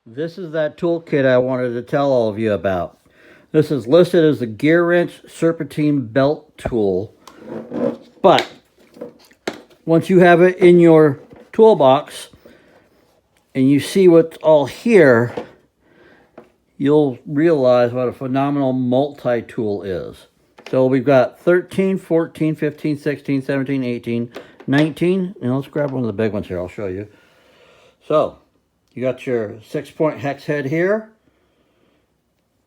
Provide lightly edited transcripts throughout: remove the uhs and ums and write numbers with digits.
This is that toolkit I wanted to tell all of you about. This is listed as the Gear Wrench Serpentine Belt Tool. But once you have it in your toolbox and you see what's all here, you'll realize what a phenomenal multi-tool is. So we've got 13, 14, 15, 16, 17, 18, 19. And let's grab one of the big ones here. I'll show you. So you got your 6-point hex head here.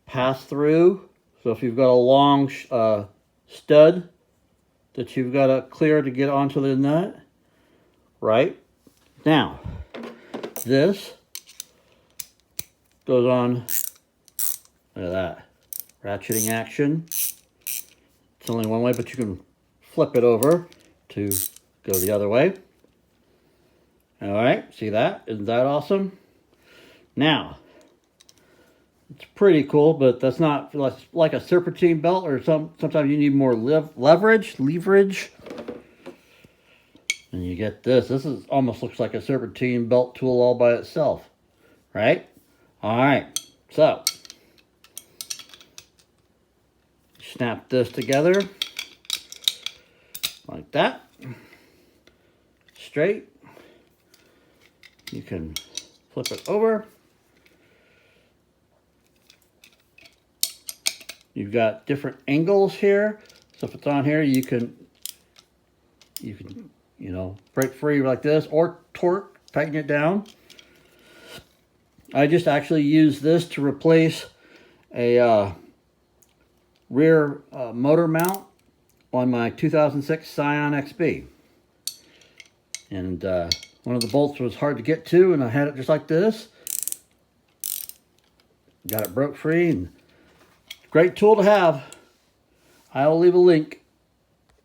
Pass through. So if you've got a long stud that you've got to clear to get onto the nut. Right. Now, this goes on. Look at that. Ratcheting action. It's only one way, but you can flip it over to go the other way. All right, see that? Isn't that awesome? Now, it's pretty cool, but that's not like a serpentine belt, or sometimes you need more leverage. And you get this. This is almost looks like a serpentine belt tool all by itself, right? All right, so snap this together like that, straight. You can flip it over. You've got different angles here. So if it's on here, you can break free like this, or torque, tighten it down. I just actually use this to replace a rear motor mount on my 2006 Scion XB. And one of the bolts was hard to get to, and I had it just like this. Got it broke free, and great tool to have. I'll leave a link